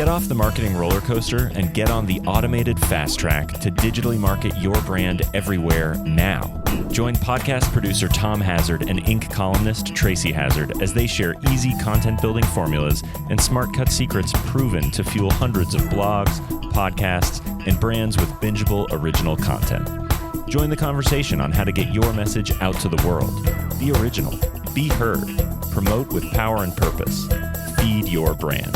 Get off the marketing roller coaster and get on the automated fast track to digitally market your brand everywhere now. Join podcast producer Tom Hazzard and Inc. columnist Tracy Hazzard as they share easy content building formulas and smart cut secrets proven to fuel hundreds of blogs, podcasts, and brands with bingeable original content. Join the conversation on how to get your message out to the world. Be original. Be heard. Promote with power and purpose. Feed your brand.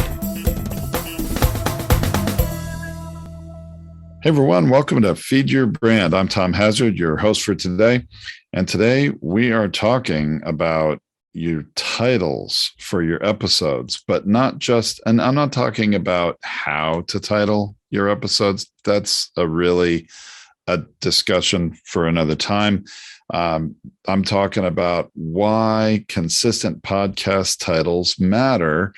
Hey everyone, welcome to Feed Your Brand. I'm Tom Hazzard, your host for today. And today we are talking about your titles for your episodes, but not just, and I'm not talking about how to title your episodes. That's a discussion for another time. I'm talking about why consistent podcast titles matter.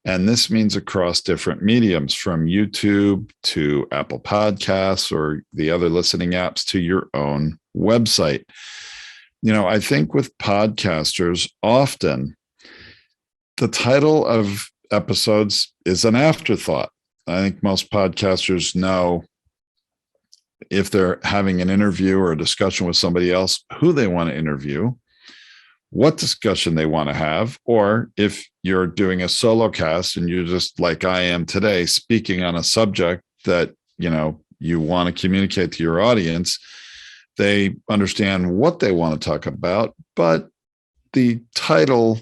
And this means across different mediums, from YouTube to Apple Podcasts or the other listening apps to your own website. You know, I think with podcasters, often the title of episodes is an afterthought. I think most podcasters know if they're having an interview or a discussion with somebody else, who they want to interview, what discussion they want to have, or if you're doing a solo cast and you're just like I am today, speaking on a subject that, you want to communicate to your audience, they understand what they want to talk about, but the title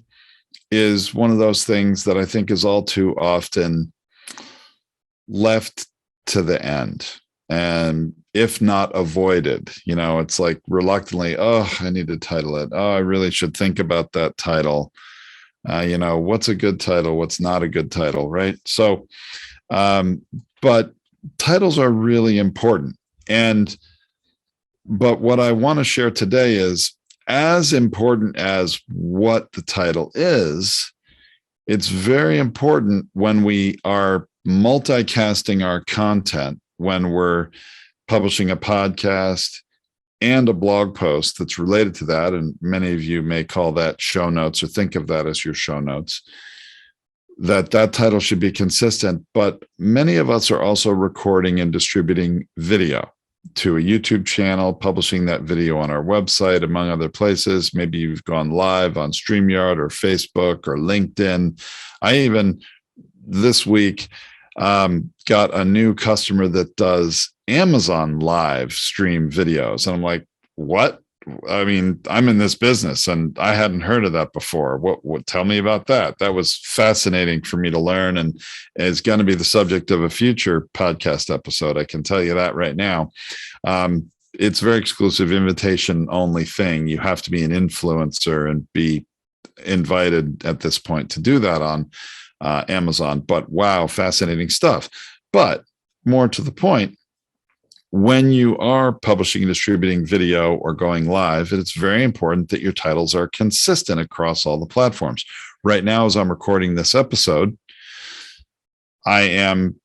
is one of those things that I think is all too often left to the end. And if not avoided, it's like reluctantly, I need to title it. I really should think about that title. What's a good title? What's not a good title, right? So, but titles are really important. But what I want to share today is, as important as what the title is, it's very important when we are multicasting our content, when we're publishing a podcast and a blog post that's related to that. And many of you may call that show notes or think of that as your show notes, that title should be consistent. But many of us are also recording and distributing video to a YouTube channel, publishing that video on our website, among other places. Maybe you've gone live on StreamYard or Facebook or LinkedIn. I even this week got a new customer that does Amazon live stream videos. And I'm like, what? I mean, I'm in this business and I hadn't heard of that before. What tell me about that? That was fascinating for me to learn, and it's going to be the subject of a future podcast episode. I can tell you that right now. It's a very exclusive, invitation only thing. You have to be an influencer and be invited at this point to do that on Amazon. But wow, fascinating stuff. But more to the point, when you are publishing and distributing video or going live, it's very important that your titles are consistent across all the platforms. Right now, as I'm recording this episode, I am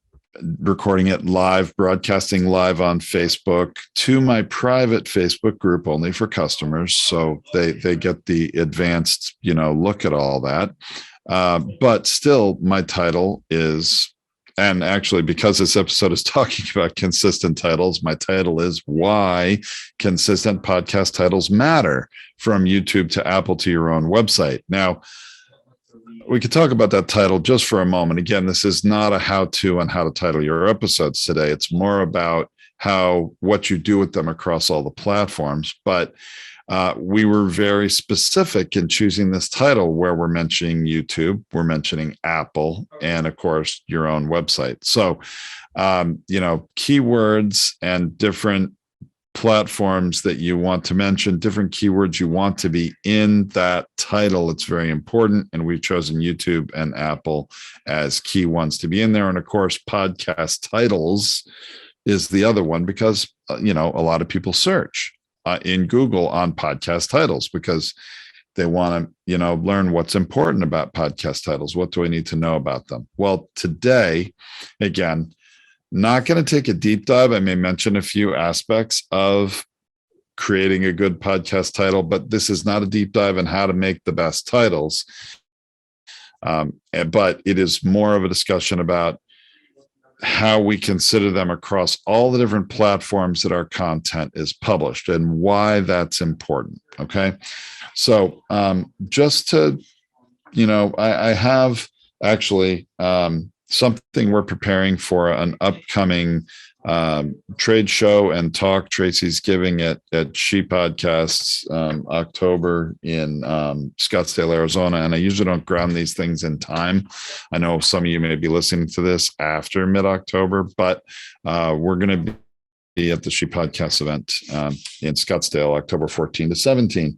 recording it live, broadcasting live on Facebook to my private Facebook group only for customers. So they get the advanced, look at all that. But still, my title is, and actually, because this episode is talking about consistent titles, my title is Why Consistent Podcast Titles Matter, from YouTube to Apple to your own website. Now, we could talk about that title just for a moment. Again, this is not a how-to on how to title your episodes today. It's more about what you do with them across all the platforms. But we were very specific in choosing this title, where we're mentioning YouTube, we're mentioning Apple, and of course, your own website. So, keywords and different platforms that you want to mention, different keywords you want to be in that title. It's very important. And we've chosen YouTube and Apple as key ones to be in there. And of course, podcast titles is the other one, because, a lot of people search in Google on podcast titles because they want to, learn what's important about podcast titles. What do I need to know about them? Well, today, again, not going to take a deep dive. I may mention a few aspects of creating a good podcast title, but this is not a deep dive on how to make the best titles. But it is more of a discussion about how we consider them across all the different platforms that our content is published and why that's important. Okay. So just to, I have actually something we're preparing for an upcoming trade show and talk Tracy's giving at She Podcasts October in Scottsdale, Arizona. And I usually don't ground these things in time. I know some of you may be listening to this after mid-October, but we're going to be at the She Podcast event in Scottsdale, October 14 to 17.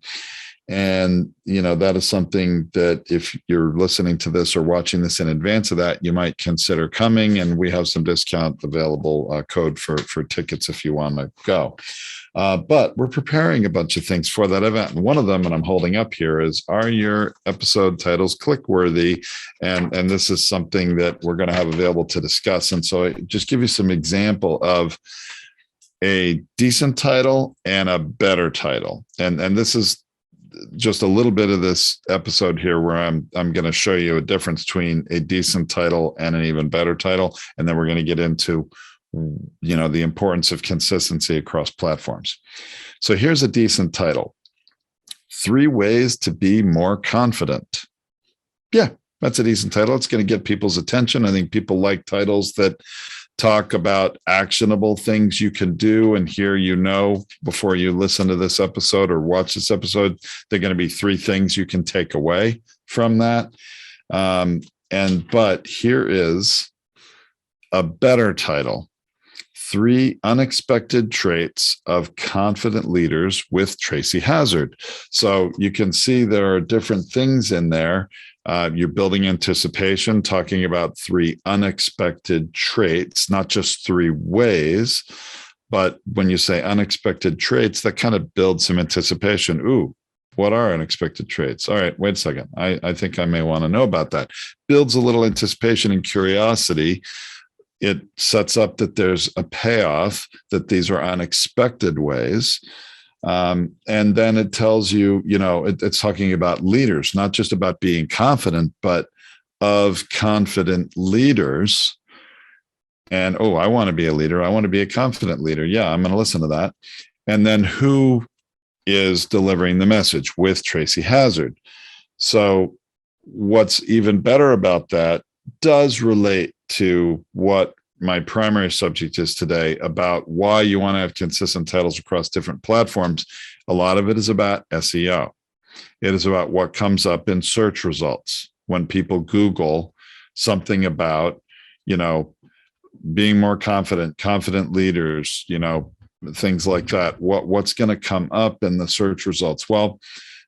And, that is something that if you're listening to this or watching this in advance of that, you might consider coming. And we have some discount available code for tickets if you want to go. But we're preparing a bunch of things for that event. And one of them, and I'm holding up here, is, are your episode titles click-worthy? And this is something that we're going to have available to discuss. And so just give you some example of a decent title and a better title. And this is just a little bit of this episode here where I'm going to show you a difference between a decent title and an even better title. And then we're going to get into, the importance of consistency across platforms. So here's a decent title: 3 Ways to Be More Confident. Yeah, that's a decent title. It's going to get people's attention. I think people like titles that talk about actionable things you can do. And here, before you listen to this episode or watch this episode, they're going to be 3 things you can take away from that. But here is a better title: 3 Unexpected Traits of Confident Leaders with Tracy Hazzard. So you can see there are different things in there. You're building anticipation, talking about 3 unexpected traits, not just 3 ways. But when you say unexpected traits, that kind of builds some anticipation. Ooh, what are unexpected traits? All right, wait a second. I think I may want to know about that. Builds a little anticipation and curiosity. It sets up that there's a payoff, that these are unexpected ways. And then it tells you, it's talking about leaders, not just about being confident, but of confident leaders. And, I want to be a leader. I want to be a confident leader. Yeah, I'm going to listen to that. And then who is delivering the message with Tracy Hazzard. So what's even better about that does relate to what my primary subject is today, about why you want to have consistent titles across different platforms. A lot of it is about SEO. It is about what comes up in search results when people Google something about, being more confident leaders, things like that. What's going to come up in the search results? Well,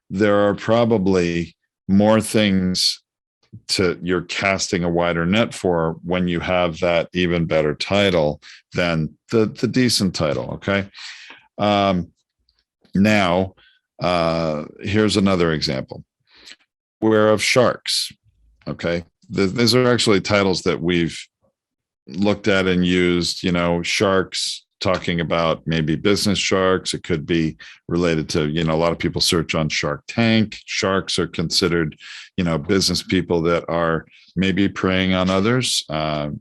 there are probably more things you're casting a wider net for when you have that even better title than the decent title. Okay. Now, here's another example. Beware of sharks. Okay. These are actually titles that we've looked at and used, sharks, talking about maybe business sharks. It could be related to, a lot of people search on Shark Tank. Sharks are considered, business people that are maybe preying on others. But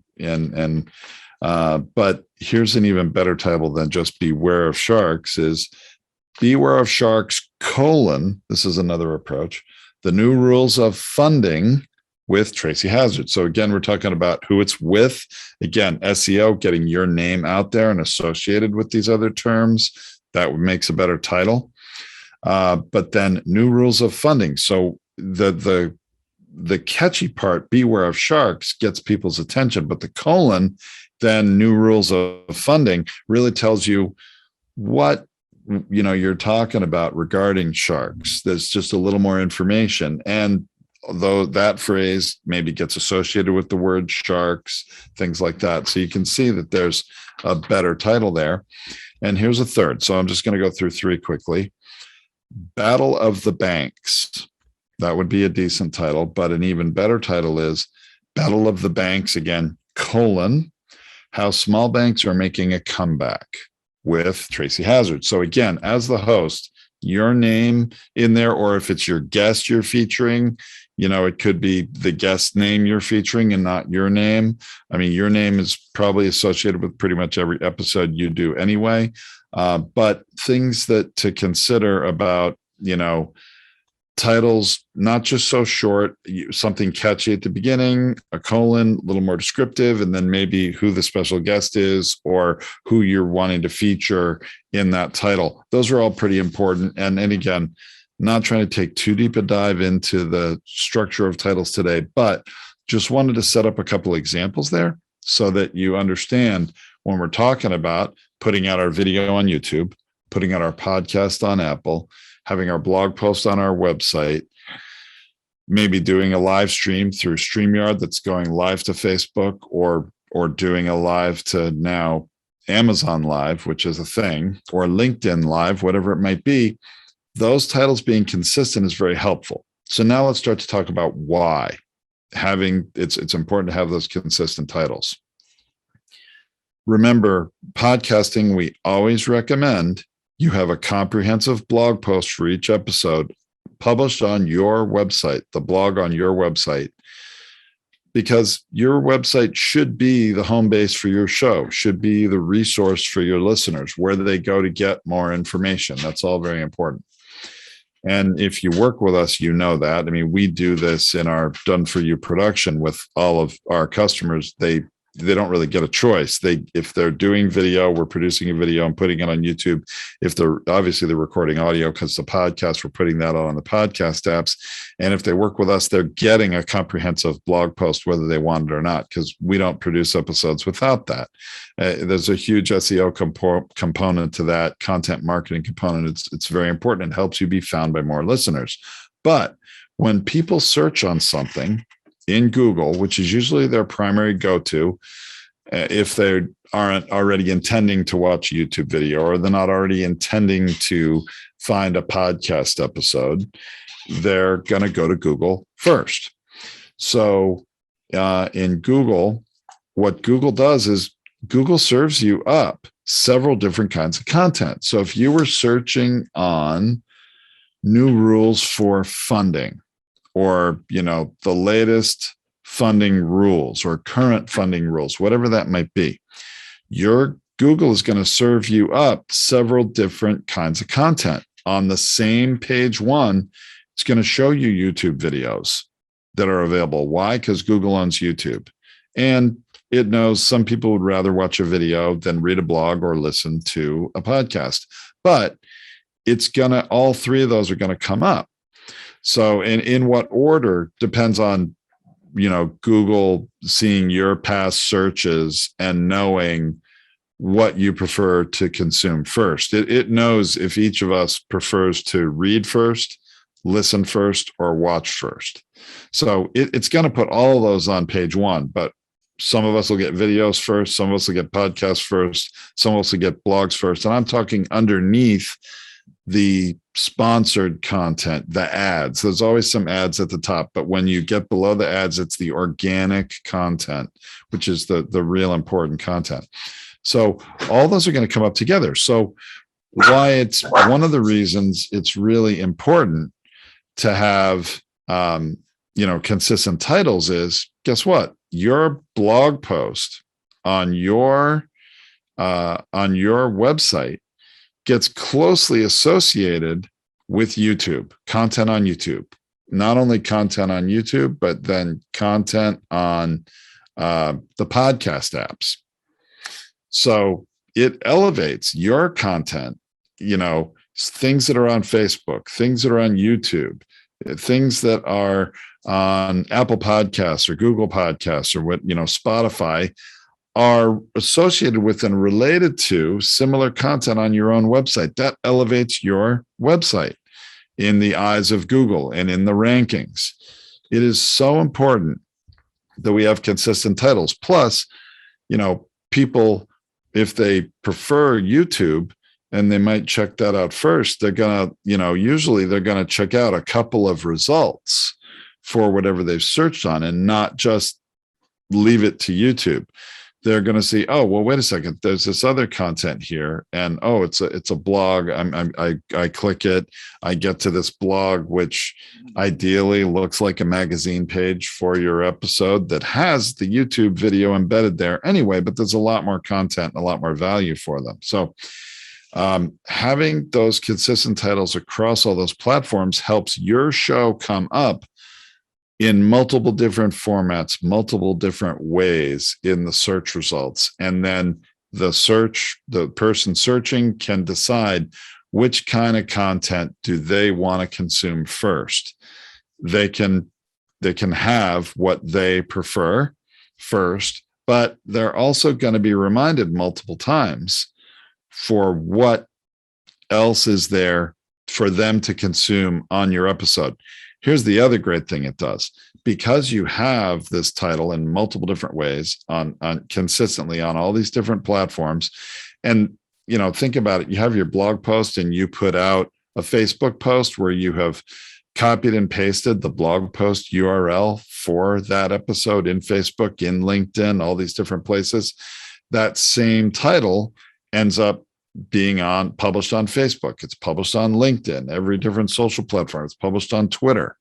here's an even better title than just beware of sharks: is beware of sharks, this is another approach, the new rules of funding with Tracy Hazzard. So again, we're talking about who it's with. Again, SEO, getting your name out there and associated with these other terms. That makes a better title. But then new rules of funding. So the catchy part, beware of sharks, gets people's attention, but the then new rules of funding, really tells you what you're talking about regarding sharks. There's just a little more information. And although that phrase maybe gets associated with the word sharks, things like that. So you can see that there's a better title there. And here's a third. So I'm just going to go through 3 quickly. Battle of the Banks. That would be a decent title, but an even better title is Battle of the Banks, again, how small banks are making a comeback with Tracy Hazzard. So again, as the host, your name in there, or if it's your guest you're featuring, It could be the guest name you're featuring and not your name. I mean, your name is probably associated with pretty much every episode you do anyway. But things that to consider about, titles, not just so short, something catchy at the beginning, a colon, a little more descriptive, and then maybe who the special guest is or who you're wanting to feature in that title. Those are all pretty important. And again, not trying to take too deep a dive into the structure of titles today, but just wanted to set up a couple examples there so that you understand when we're talking about putting out our video on YouTube, putting out our podcast on Apple, having our blog post on our website, maybe doing a live stream through StreamYard that's going live to Facebook, or doing a live to now Amazon Live, which is a thing, or LinkedIn Live, whatever it might be. Those titles being consistent is very helpful. So now let's start to talk about why it's important to have those consistent titles. Remember, podcasting, we always recommend you have a comprehensive blog post for each episode published on your website, the blog on your website, because your website should be the home base for your show, should be the resource for your listeners, where they go to get more information. That's all very important. And if you work with us, you know that. I mean, we do this in our Done For You production with all of our customers. They don't really get a choice. If they're doing video, we're producing a video and putting it on YouTube. If they're recording audio, because the podcast, we're putting that on the podcast apps. And if they work with us, they're getting a comprehensive blog post, whether they want it or not, because we don't produce episodes without that. There's a huge SEO component to that, content marketing component. It's very important. It helps you be found by more listeners. But when people search on something in Google, which is usually their primary go-to, if they aren't already intending to watch a YouTube video, or they're not already intending to find a podcast episode, they're going to go to Google first. So in Google, what Google does is Google serves you up several different kinds of content. So if you were searching on new rules for funding, or, the latest funding rules or current funding rules, whatever that might be, your Google is going to serve you up several different kinds of content. On the same page one, it's going to show you YouTube videos that are available. Why? Because Google owns YouTube. And it knows some people would rather watch a video than read a blog or listen to a podcast. But all three of those are going to come up. So in what order depends on, Google seeing your past searches and knowing what you prefer to consume first. It knows if each of us prefers to read first, listen first, or watch first. So it's going to put all of those on page one, but some of us will get videos first, some of us will get podcasts first, some of us will get blogs first. And I'm talking underneath the sponsored content, the ads. There's always some ads at the top, but when you get below the ads, it's the organic content, which is the real important content. So all those are going to come up together. So why it's one of the reasons it's really important to have, consistent titles is, guess what? Your blog post on your website gets closely associated with YouTube, content on YouTube. Not only content on YouTube, but then content on the podcast apps. So it elevates your content, things that are on Facebook, things that are on YouTube, things that are on Apple Podcasts or Google Podcasts or Spotify, are associated with and related to similar content on your own website. That elevates your website in the eyes of Google and in the rankings. It is so important that we have consistent titles. Plus, people, if they prefer YouTube and they might check that out first, they're going to, usually they're going to check out a couple of results for whatever they've searched on and not just leave it to YouTube. they're going to see, oh, well, wait a second, there's this other content here, and oh, it's a blog. I click it, I get to this blog, which ideally looks like a magazine page for your episode that has the YouTube video embedded there anyway, but there's a lot more content and a lot more value for them. So having those consistent titles across all those platforms helps your show come up in multiple different formats, multiple different ways in the search results. And then the person searching can decide which kind of content do they want to consume first. They can have what they prefer first, but they're also going to be reminded multiple times for what else is there for them to consume on your episode. Here's the other great thing it does. Because you have this title in multiple different ways on consistently on all these different platforms. And, think about it. You have your blog post and you put out a Facebook post where you have copied and pasted the blog post URL for that episode in Facebook, in LinkedIn, all these different places. That same title ends up being published on Facebook. It's published on LinkedIn, every different social platform. It's published on Twitter,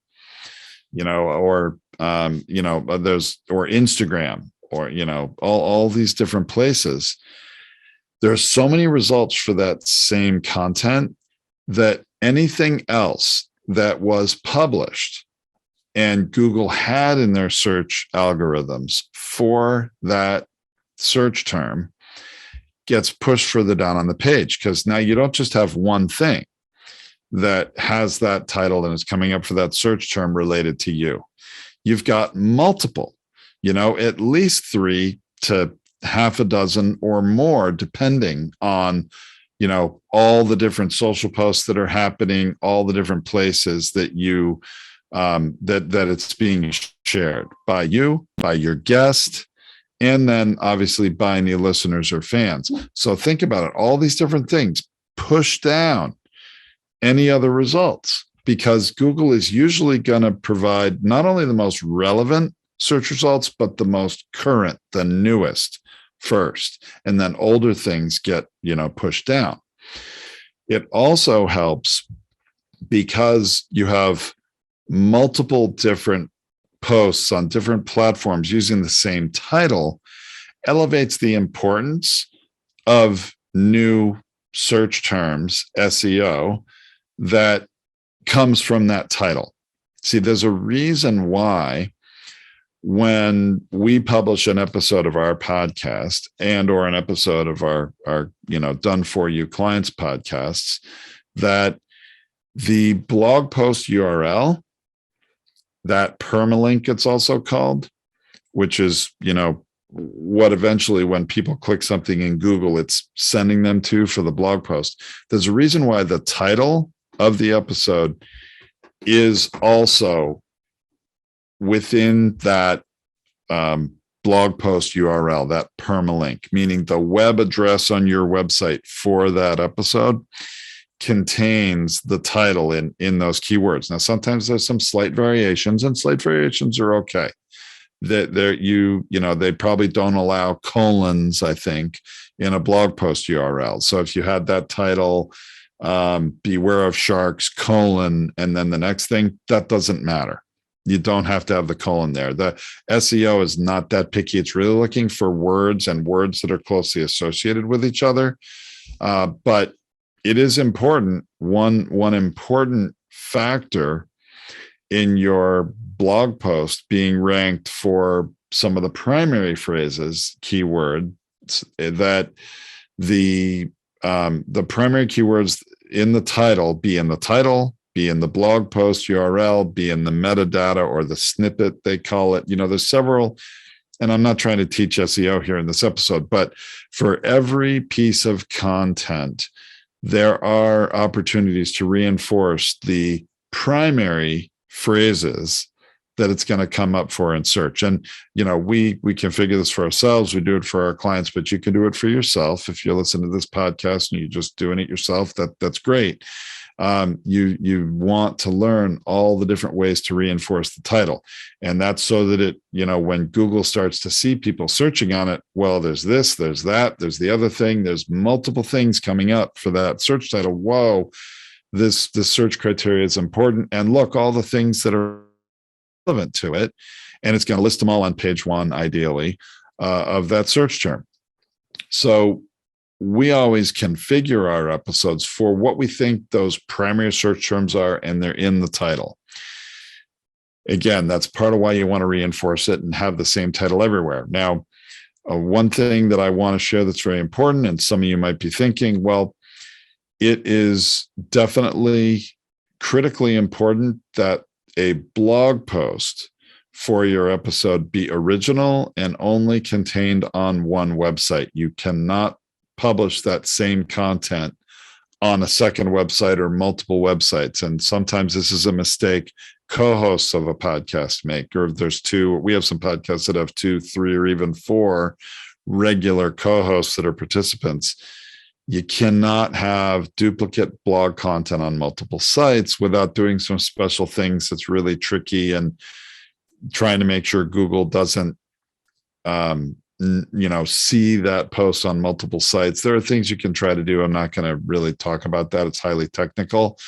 or Instagram, or, all these different places. There's so many results for that same content that anything else that was published and Google had in their search algorithms for that search term gets pushed further down on the page, because now you don't just have one thing that has that title and is coming up for that search term related to you. You've got multiple, at least 3 to half a dozen or more, depending on, all the different social posts that are happening, all the different places that you, that it's being shared by you, by your guest, and then obviously by any listeners or fans. So think about it. All these different things push down any other results, because Google is usually going to provide not only the most relevant search results, but the most current, the newest first, and then older things get, pushed down. It also helps because you have multiple different posts on different platforms using the same title, elevates the importance of new search terms, SEO, that comes from that title. See, there's a reason why when we publish an episode of our podcast and or an episode of our done for you clients podcasts, that the blog post URL, that permalink it's also called, which is, what eventually when people click something in Google, it's sending them to for the blog post. There's a reason why the title of the episode is also within that blog post URL, that permalink, meaning the web address on your website for that episode contains the title in those keywords. Now, sometimes there's some slight variations, and slight variations are okay. They probably don't allow colons, I think, in a blog post URL. So if you had that title, beware of sharks, colon, and then the next thing, that doesn't matter. You don't have to have the colon there. The SEO is not that picky. It's really looking for words and words that are closely associated with each other. But it is important. One important factor in your blog post being ranked for some of the primary phrases, keywords, that the primary keywords in the title, be in the blog post URL, be in the metadata or the snippet, they call it. There's several, and I'm not trying to teach SEO here in this episode, but for every piece of content, there are opportunities to reinforce the primary phrases that it's going to come up for in search. And, we configure this for ourselves. We do it for our clients, but you can do it for yourself. If you're listening to this podcast and you're just doing it yourself, that's great. You want to learn all the different ways to reinforce the title. And that's so that it, when Google starts to see people searching on it, well, there's this, there's that, there's the other thing, there's multiple things coming up for that search title. Whoa, this search criteria is important. And look, all the things that are relevant to it. And it's going to list them all on page one, ideally, of that search term. So we always configure our episodes for what we think those primary search terms are, and they're in the title. Again, that's part of why you want to reinforce it and have the same title everywhere. Now, one thing that I want to share that's very important, and some of you might be thinking, well, it is definitely critically important that a blog post for your episode be original and only contained on one website. You cannot publish that same content on a second website or multiple websites. And sometimes this is a mistake co-hosts of a podcast make, or if there's two, we have some podcasts that have 2, 3, or even 4 regular co-hosts that are participants. You cannot have duplicate blog content on multiple sites without doing some special things that's really tricky and trying to make sure Google doesn't see that post on multiple sites. There are things you can try to do. I'm not going to really talk about that. It's highly technical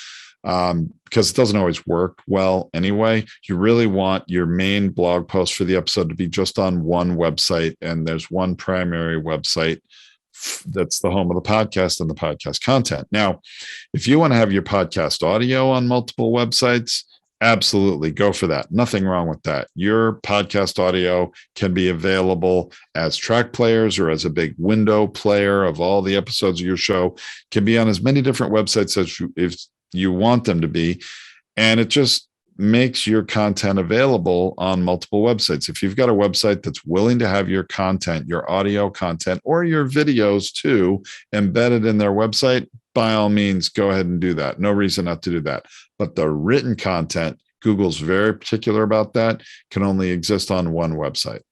because it doesn't always work well anyway. You really want your main blog post for the episode to be just on one website, and there's one primary website that's the home of the podcast and the podcast content. Now, if you want to have your podcast audio on multiple websites, absolutely go for that. Nothing wrong with that. Your podcast audio can be available as track players or as a big window player of all the episodes of your show. Can be on as many different websites as if you want them to be. And it just makes your content available on multiple websites. If you've got a website that's willing to have your content, your audio content, or your videos too, embedded in their website, by all means, go ahead and do that. No reason not to do that. But the written content, Google's very particular about that, can only exist on one website.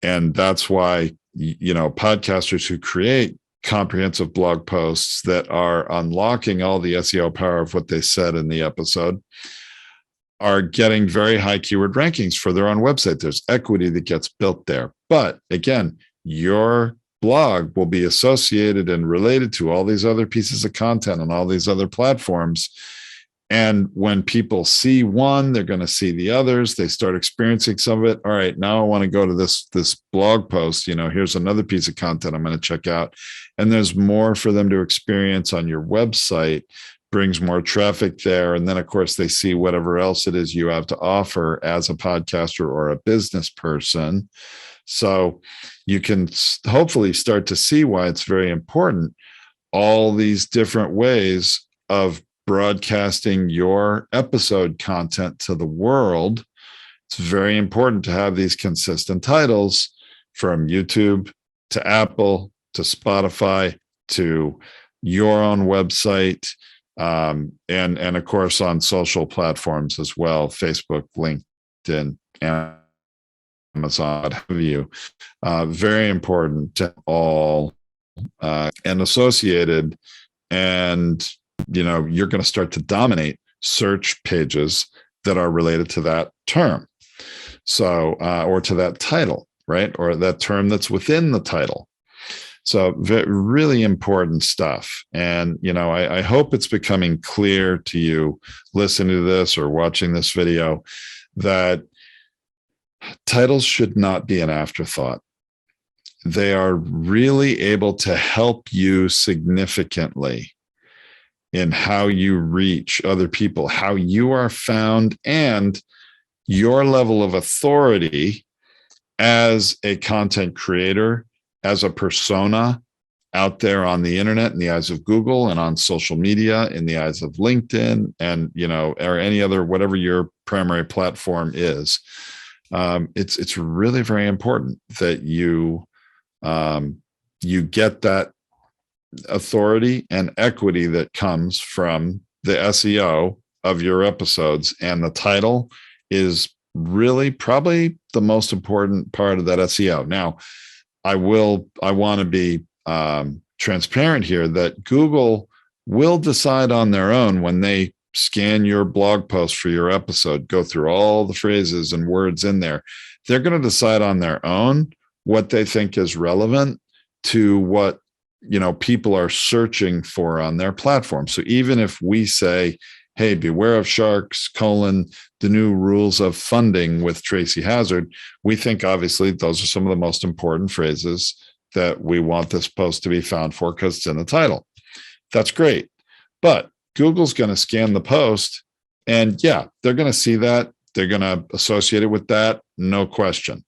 And that's why, podcasters who create comprehensive blog posts that are unlocking all the SEO power of what they said in the episode are getting very high keyword rankings for their own website. There's equity that gets built there. But again, your blog will be associated and related to all these other pieces of content on all these other platforms. And when people see one, they're going to see the others. They start experiencing some of it. All right, now I want to go to this blog post. Here's another piece of content I'm going to check out. And there's more for them to experience on your website, brings more traffic there. And then, of course, they see whatever else it is you have to offer as a podcaster or a business person. So you can hopefully start to see why it's very important, all these different ways of broadcasting your episode content to the world. It's very important to have these consistent titles from YouTube to Apple to Spotify to your own website, and of course on social platforms as well, Facebook, LinkedIn, Amazon, what have you. Very important to all and associated. And you're going to start to dominate search pages that are related to that term. So, or to that title, right? Or that term that's within the title. So really important stuff. And, I hope it's becoming clear to you listening to this or watching this video that titles should not be an afterthought. They are really able to help you significantly in how you reach other people, how you are found, and your level of authority as a content creator, as a persona out there on the internet in the eyes of Google and on social media in the eyes of LinkedIn and, or any other, whatever your primary platform is. It's really very important that you get that authority and equity that comes from the SEO of your episodes, and the title is really probably the most important part of that SEO. Now, I want to be transparent here that Google will decide on their own when they scan your blog post for your episode, go through all the phrases and words in there. They're going to decide on their own what they think is relevant to what people are searching for on their platform. So even if we say, hey, beware of sharks, the new rules of funding with Tracy Hazzard, we think obviously those are some of the most important phrases that we want this post to be found for because it's in the title. That's great. But Google's going to scan the post and yeah, they're going to see that. They're going to associate it with that. No question.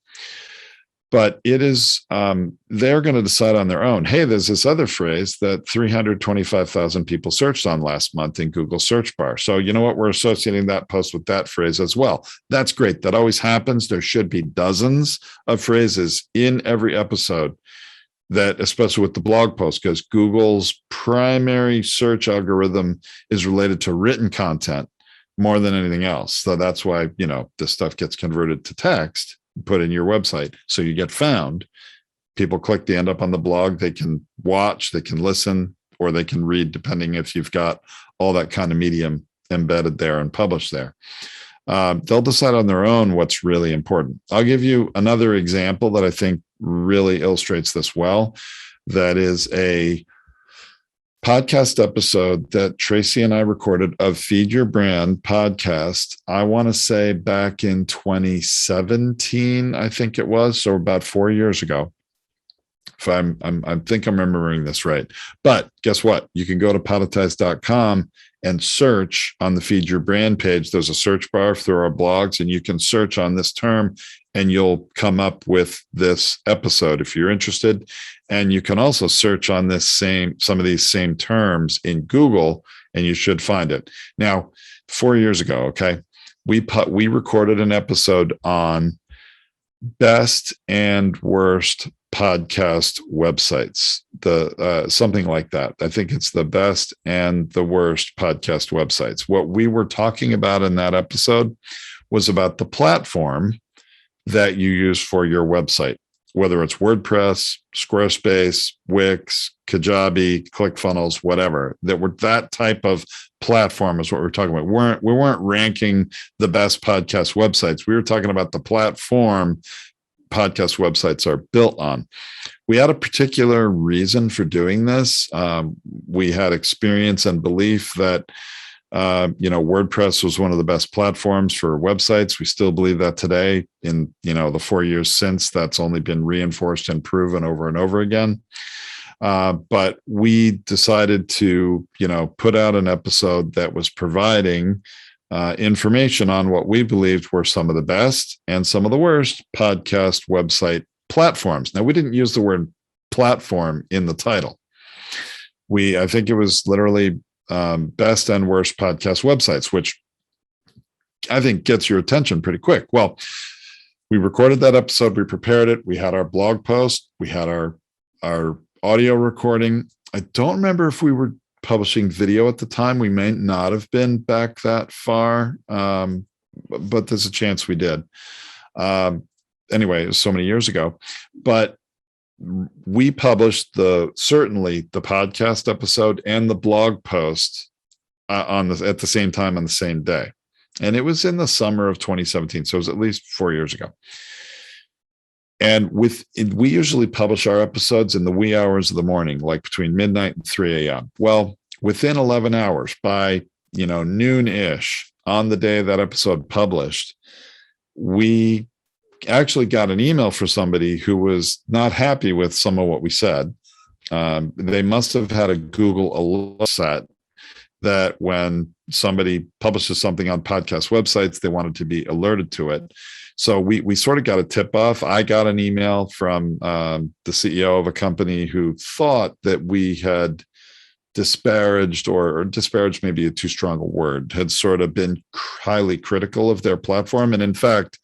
But it is, they're going to decide on their own. Hey, there's this other phrase that 325,000 people searched on last month in Google search bar. So you know what? We're associating that post with that phrase as well. That's great. That always happens. There should be dozens of phrases in every episode that, especially with the blog post, because Google's primary search algorithm is related to written content more than anything else. So that's why, this stuff gets converted to text, put in your website, so you get found. People click, they end up on the blog, they can watch, they can listen, or they can read, depending if you've got all that kind of medium embedded there and published there. They'll decide on their own what's really important. I'll give you another example that I think really illustrates this well. That is a podcast episode that Tracy and I recorded of Feed Your Brand podcast. I want to say back in 2017, I think it was, so about 4 years ago. If I think I'm remembering this right. But guess what? You can go to podetize.com and search on the Feed Your Brand page. There's a search bar through our blogs, and you can search on this term and you'll come up with this episode if you're interested. And you can also search on some of these same terms in Google, and you should find it. Now, 4 years ago, okay, we recorded an episode on best and worst podcast websites, something like that. I think it's the best and the worst podcast websites. What we were talking about in that episode was about the platform that you use for your website, whether it's WordPress, Squarespace, Wix, Kajabi, ClickFunnels, whatever. That type of platform is what we're talking about. We weren't ranking the best podcast websites. We were talking about the platform podcast websites are built on. We had a particular reason for doing this. We had experience and belief that WordPress was one of the best platforms for websites. We still believe that today. In the 4 years since, that's only been reinforced and proven over and over again. But we decided to put out an episode that was providing information on what we believed were some of the best and some of the worst podcast website platforms. Now, we didn't use the word platform in the title. I think it was literally best and worst podcast websites, which I think gets your attention pretty quick. Well, we recorded that episode, we prepared it, we had our blog post, we had our audio recording. I don't remember if we were publishing video at the time. We may not have been back that far, but there's a chance we did. Anyway, it was so many years ago. But we published certainly the podcast episode and the blog post at the same time on the same day. And it was in the summer of 2017. So it was at least 4 years ago. And we usually publish our episodes in the wee hours of the morning, like between midnight and 3 a.m. Well, within 11 hours, by noon-ish on the day that episode published, we actually got an email for somebody who was not happy with some of what we said. They must have had a Google alert set that when somebody publishes something on podcast websites, they wanted to be alerted to it. So we sort of got a tip off. I got an email from the CEO of a company who thought that we had disparaged, or disparaged maybe a too strong a word, had sort of been highly critical of their platform. And in fact,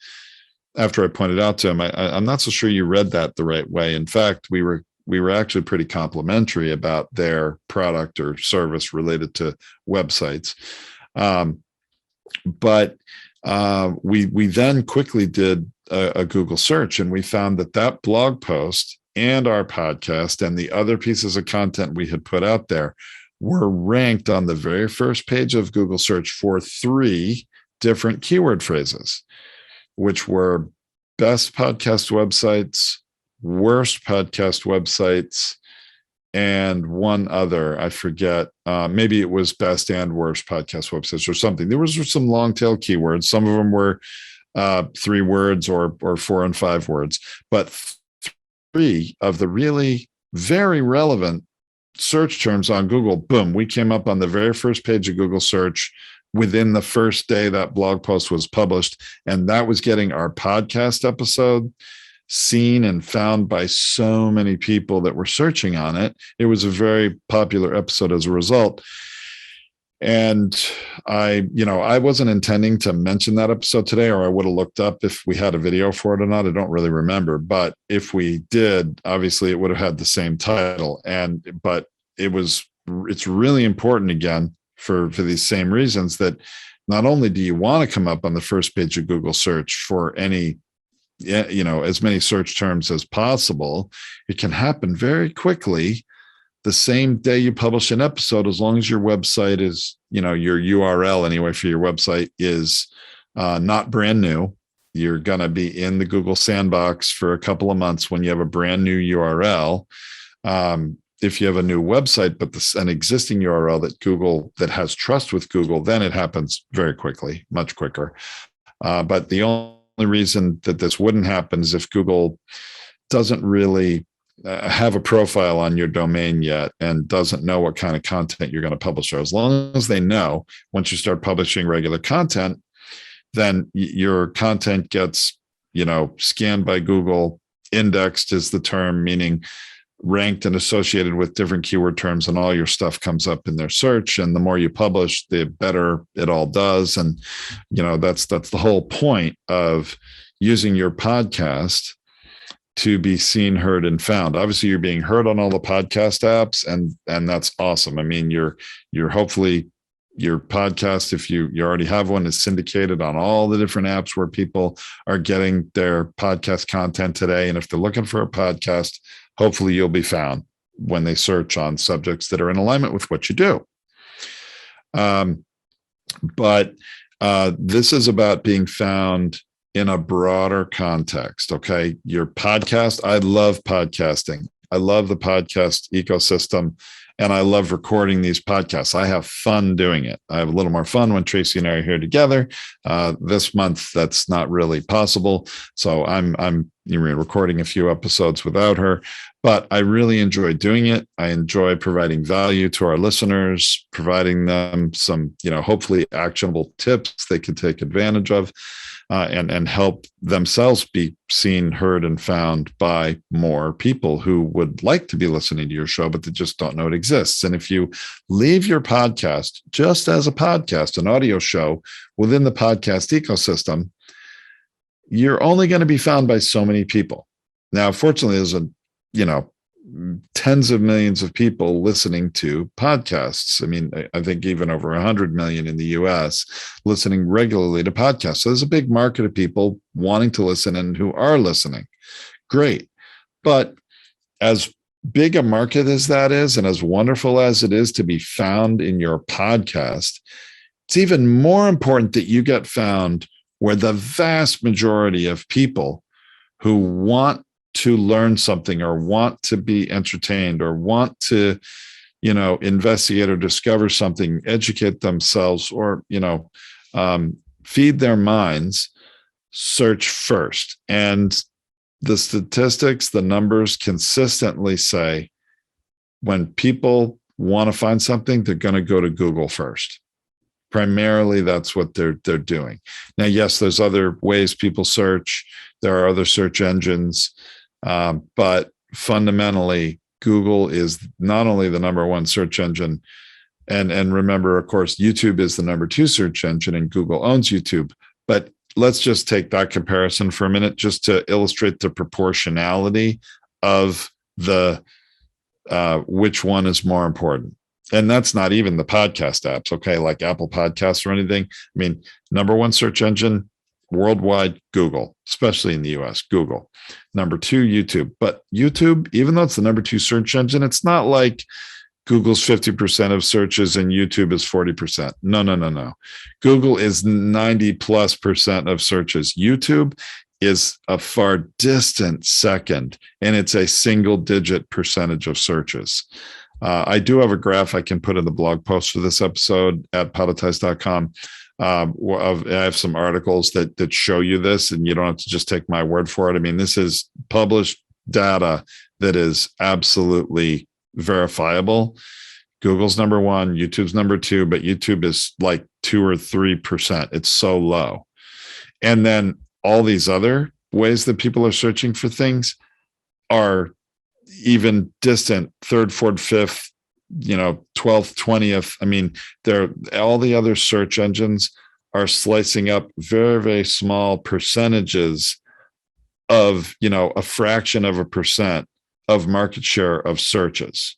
after I pointed out to him, I'm not so sure you read that the right way. In fact, we were actually pretty complimentary about their product or service related to websites. But we then quickly did a Google search, and we found that blog post and our podcast and the other pieces of content we had put out there were ranked on the very first page of Google search for 3 different keyword phrases, which were best podcast websites, worst podcast websites, and one other, I forget, maybe it was best and worst podcast websites or something. There was some long tail keywords. Some of them were 3 words or 4 and 5 words, but 3 of the really very relevant search terms on Google, boom, we came up on the very first page of Google search within the first day that blog post was published. And that was getting our podcast episode seen and found by so many people that were searching on it. It was a very popular episode as a result. And I wasn't intending to mention that episode today, or I would have looked up if we had a video for it or not. I don't really remember, but if we did, obviously it would have had the same title. But it's really important, again, for these same reasons, that not only do you want to come up on the first page of Google search for any, as many search terms as possible, it can happen very quickly the same day you publish an episode, as long as your website is, your URL anyway for your website is not brand new. You're going to be in the Google sandbox for a couple of months when you have a brand new URL. If you have a new website, but an existing URL that has trust with Google, then it happens very quickly, much quicker. But the only reason that this wouldn't happen is if Google doesn't really have a profile on your domain yet and doesn't know what kind of content you're going to publish there. As long as they know, once you start publishing regular content, then your content gets, scanned by Google. Indexed is the term, meaning ranked and associated with different keyword terms, and all your stuff comes up in their search. And the more you publish, the better it all does. And, that's the whole point of using your podcast to be seen, heard, and found. Obviously, you're being heard on all the podcast apps, and that's awesome. I mean, you're hopefully your podcast, if you already have one, is syndicated on all the different apps where people are getting their podcast content today. And if they're looking for a podcast, hopefully you'll be found when they search on subjects that are in alignment with what you do. But this is about being found in a broader context. Okay. Your podcast. I love podcasting. I love the podcast ecosystem, and I love recording these podcasts. I have fun doing it. I have a little more fun when Tracy and I are here together. This month, that's not really possible. So I'm recording a few episodes without her, but I really enjoy doing it. I enjoy providing value to our listeners, providing them some, hopefully actionable tips they can take advantage of. And help themselves be seen, heard, and found by more people who would like to be listening to your show, but they just don't know it exists. And if you leave your podcast just as a podcast, an audio show within the podcast ecosystem, you're only going to be found by so many people. Now, fortunately, there's tens of millions of people listening to podcasts. I mean, I think even over 100 million in the US listening regularly to podcasts. So there's a big market of people wanting to listen and who are listening. Great. But as big a market as that is, and as wonderful as it is to be found in your podcast, it's even more important that you get found where the vast majority of people who want to learn something or want to be entertained or want to, investigate or discover something, educate themselves, or, feed their minds, search first. And the statistics, the numbers consistently say when people want to find something, they're going to go to Google first. Primarily, that's what they're doing. Now, yes, there's other ways people search. There are other search engines. But fundamentally, Google is not only the number one search engine, and remember, of course, YouTube is the number 2 search engine, and Google owns YouTube. But let's just take that comparison for a minute, just to illustrate the proportionality of the which one is more important. And that's not even the podcast apps, okay, like Apple Podcasts or anything. I mean, number 1 search engine worldwide, Google, especially in the US, Google. Number 2, YouTube. But YouTube, even though it's the number 2 search engine, it's not like Google's 50% of searches and YouTube is 40%. No. Google is 90+% of searches. YouTube is a far distant second, and it's a single-digit percentage of searches. I do have a graph I can put in the blog post for this episode at podetize.com. I have some articles that show you this, and you don't have to just take my word for it. I mean, this is published data that is absolutely verifiable. Google's number one, YouTube's number two, but YouTube is like 2 or 3%. It's so low. And then all these other ways that people are searching for things are even distant, third, fourth, fifth, 12th, 20th. I mean, all the other search engines are slicing up very, very small percentages of, a fraction of a percent of market share of searches.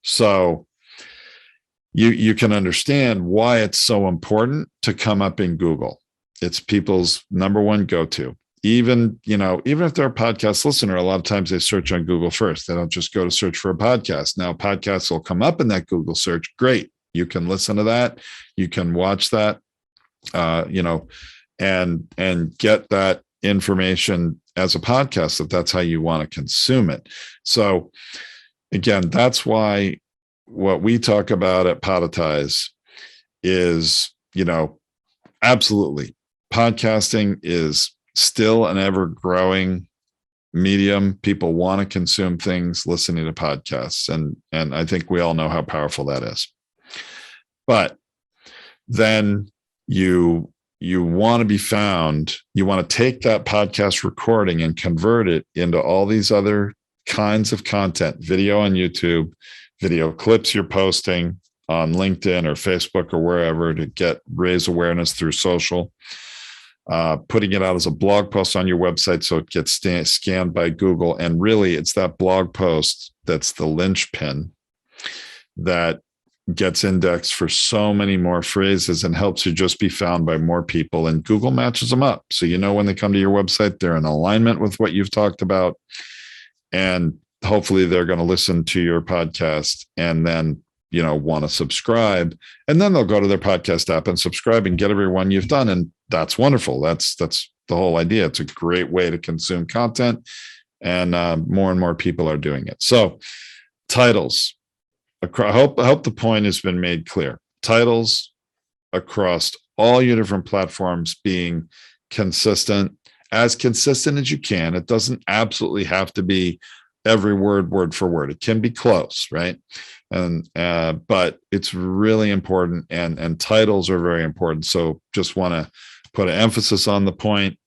So you can understand why it's so important to come up in Google. It's people's number one go-to. Even if they're a podcast listener, a lot of times they search on Google first. They don't just go to search for a podcast. Now, podcasts will come up in that Google search. Great. You can listen to that. You can watch that, and get that information as a podcast if that's how you want to consume it. So again, that's why what we talk about at Podetize is, absolutely, podcasting is still an ever growing medium. People want to consume things listening to podcasts. And I think we all know how powerful that is. But then you want to be found, you want to take that podcast recording and convert it into all these other kinds of content, video on YouTube, video clips you're posting on LinkedIn or Facebook or wherever to raise awareness through social. Putting it out as a blog post on your website so it gets scanned by Google. And really, it's that blog post that's the linchpin that gets indexed for so many more phrases and helps you just be found by more people. And Google matches them up. So when they come to your website, they're in alignment with what you've talked about. And hopefully they're going to listen to your podcast and then want to subscribe, and then they'll go to their podcast app and subscribe and get every one you've done. And that's wonderful. That's the whole idea. It's a great way to consume content, and more and more people are doing it. So titles, I hope the point has been made clear. Titles across all your different platforms being consistent as you can. It doesn't absolutely have to be every word for word. It can be close, right? And but it's really important, and titles are very important. So just want to put an emphasis on the point.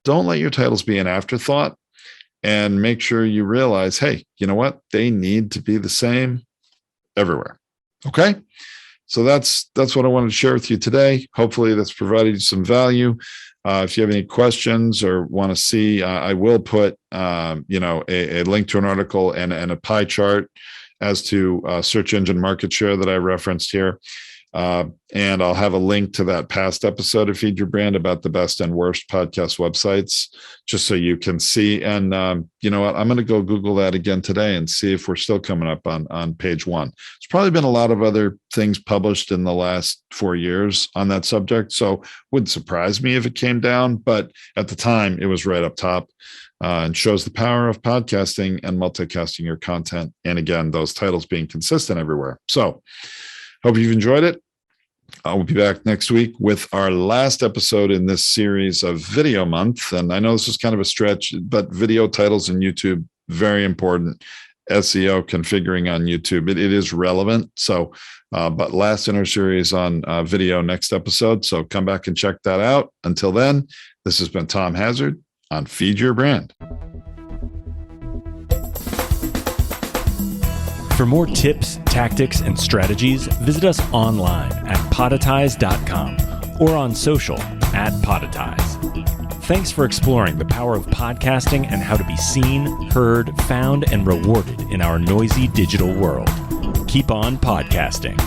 Don't let your titles be an afterthought, and make sure you realize, hey, you know what? They need to be the same everywhere. Okay. So that's what I wanted to share with you today. Hopefully that's provided you some value. If you have any questions or want to see, I will put, a link to an article and a pie chart as to search engine market share that I referenced here. And I'll have a link to that past episode of Feed Your Brand about the best and worst podcast websites, just so you can see. And you know what? I'm going to go Google that again today and see if we're still coming up on page one. There's probably been a lot of other things published in the last 4 years on that subject, so wouldn't surprise me if it came down. But at the time, it was right up top. And shows the power of podcasting and multicasting your content. And again, those titles being consistent everywhere. So hope you've enjoyed it. I will be back next week with our last episode in this series of Video Month. And I know this is kind of a stretch, but video titles in YouTube, very important. SEO configuring on YouTube, it is relevant. So, but last in our series on video next episode. So come back and check that out. Until then, this has been Tom Hazzard on Feed Your Brand. For more tips, tactics, and strategies, visit us online at podetize.com or on social at Podetize. Thanks for exploring the power of podcasting and how to be seen, heard, found, and rewarded in our noisy digital world. Keep on podcasting.